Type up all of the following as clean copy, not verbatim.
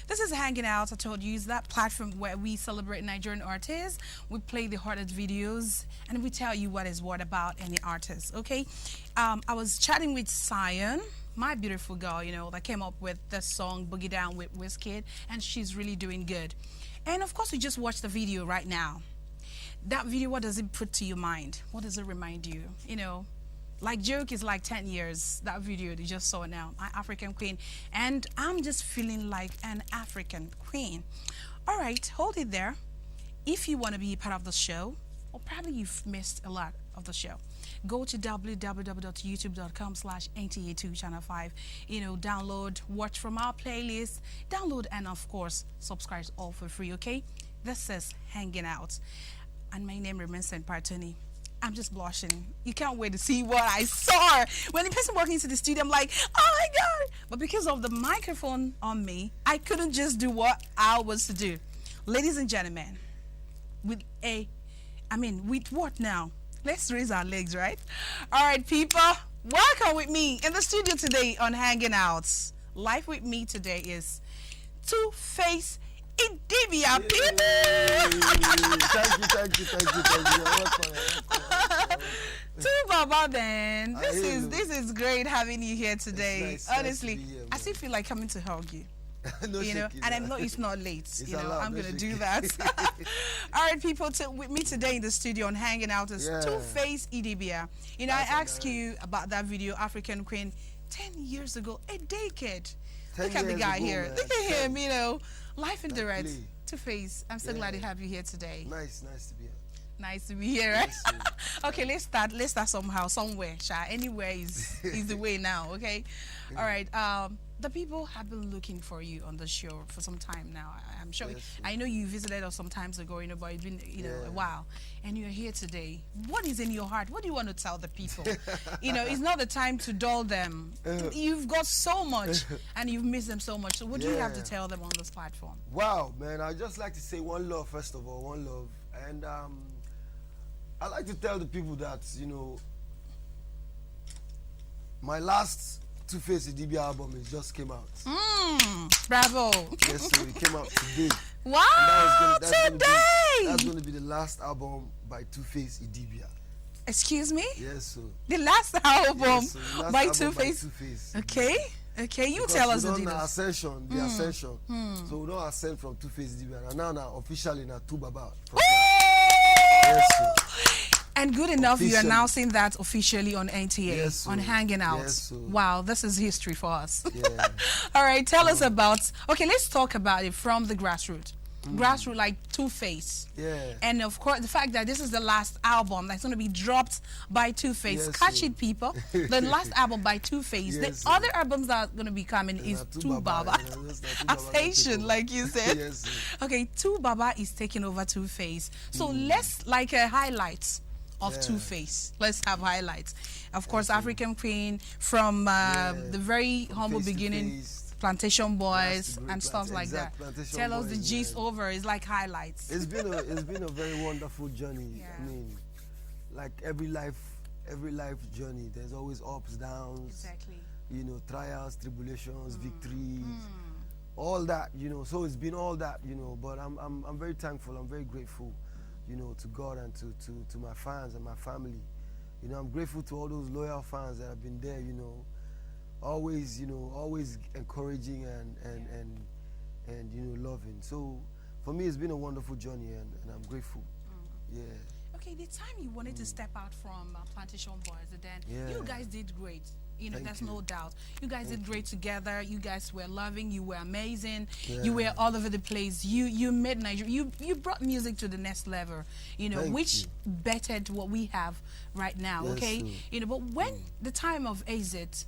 This is Hanging Out. I told you, it's that platform where we celebrate Nigerian artists. We play the hottest videos and we tell you what is what about any artist, okay? I was chatting with Sion, my beautiful girl, that came up with the song Boogie Down with Wizkid, and she's really doing good. And of course, we just watched the video right now. That video, what does it put to your mind? What does it remind you? Like joke is like 10 years, that video you just saw now, my African queen. And I'm just feeling like an African queen. All right, hold it there. If you want to be part of the show, or probably you've missed a lot of the show, go to www.youtube.com/NTA2 Channel 5. Download, watch from our playlist, download, and of course, subscribe all for free, okay? This is Hanging Out. And my name remains St. Partoni. I'm just blushing. You can't wait to see what I saw. When the person walked into the studio, I'm like, oh my God. But because of the microphone on me, I couldn't just do what I was to do. Ladies and gentlemen, with what now? Let's raise our legs, right? All right, people, welcome with me in the studio today on Hanging Out. Live with me today is Two-Face Idibia, people. Thank you. Two Baba, then. This is great having you here today. Nice, honestly, nice to be here, I still feel like coming to hug you. No shaking, and I know it's not late. It's allowed, I'm no gonna do shaking. that. All right, people, with me today in the studio on Hanging Out is Two-Face Idibia. I asked you about that video, African Queen, 10 years ago, a decade. Look at the guy here. Man. Look at him, life in direct. Two-Face, I'm so glad to have you here today. Nice to be here. Nice to be here, right? Okay, let's start somehow, somewhere. Anywhere is the way now, okay? All right. The people have been looking for you on the show for some time now. I'm sure. I know you visited us some times ago, but it's been a while, and you're here today. What is in your heart? What do you want to tell the people? It's not the time to dull them. You've got so much, and you've missed them so much. So what do you have to tell them on this platform? Wow, man! I'd just like to say one love, first of all, one love, and I like to tell the people that my last Two-Face Idibia album just came out. Bravo. Yes, so it came out today. Wow, that's going to be the last album by Two-Face Idibia. Excuse me? Yes, so. The last album by Two-Face. Okay, you tell us the details. Ascension, Ascension. So we don't ascend from Two-Face Idibia. And now officially now Two Baba. Yes, so. And good enough, you are now seeing that officially on NTA, on Hanging Out. Yes, wow, this is history for us. Yeah. All right, tell us about, let's talk about it from the grassroots. Grassroots, like Two-Face. Yeah. And of course, the fact that this is the last album that's going to be dropped by Two-Face. Catch it, people. The last album by Two-Face. The other albums that are going to be coming is Two Baba. Ascension, like you said. Okay, Two Baba is taking over Two-Face. So let's highlights of Two-Face. Let's have highlights. Of course, African Queen from the very humble beginning, Plantation Boys and stuff like that. Tell us the gist over. It's like highlights. It's been a very wonderful journey. Yeah. I mean, like every life journey, there's always ups, downs. Exactly. Trials, tribulations, victories, all that. So it's been all that. But I'm very thankful. I'm very grateful. To God and to my fans and my family. I'm grateful to all those loyal fans that have been there, always encouraging and loving. So for me, it's been a wonderful journey and I'm grateful. Yeah. Okay, the time you wanted to step out from Plantation Boys, then you guys did great. There's no doubt. You guys did great together. You guys were loving. You were amazing. Yeah. You were all over the place. You made Nigeria. You brought music to the next level. Which bettered what we have right now. Yes, okay. But when the time of exit,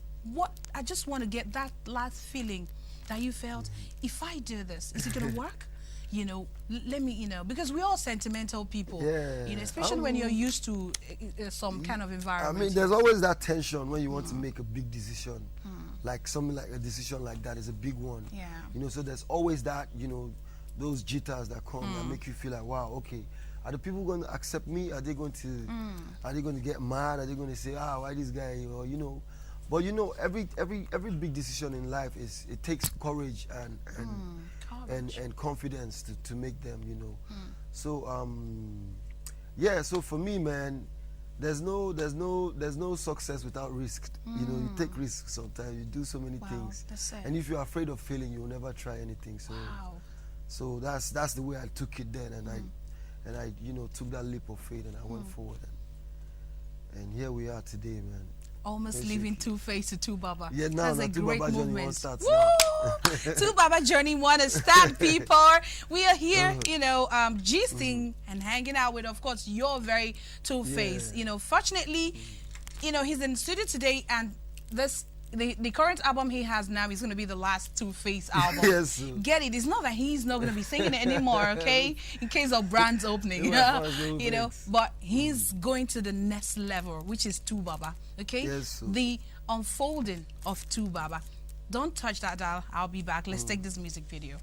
I just want to get that last feeling that you felt. If I do this, is it gonna work? Let me, because we're all sentimental people, especially when you're used to some kind of environment. I mean, there's always that tension when you want to make a big decision, like something like a decision like that is a big one. Yeah. So there's always that, those jitters that come that make you feel like, wow, okay, are the people going to accept me? Are they going to get mad? Are they going to say, why this guy, or But every big decision in life it takes courage and and confidence to make them, you know. So yeah, so for me, man, there's no success without risk. You know, you take risks sometimes, you do so many things. That's it. And if you're afraid of failing, you'll never try anything. So so that's the way I took it then, and I you know, took that leap of faith and I went forward, and here we are today, man. Almost leaving Two Face to Two Baba. Yeah, now that's a Two great Baba movement. Journey Woo! Two Baba Journey want to start, people. We are here, you know, gisting and hanging out with, of course, your very Two Face. You know, fortunately, you know, he's in the studio today, and the current album he has now is going to be the last Two Face album. Yes. Get it? It's not that he's not going to be singing it anymore, okay? In case of brands opening, you know. But he's going to the next level, which is Two Baba, okay? Yes. The unfolding of Two Baba. Don't touch that dial. I'll be back. Let's take this music video.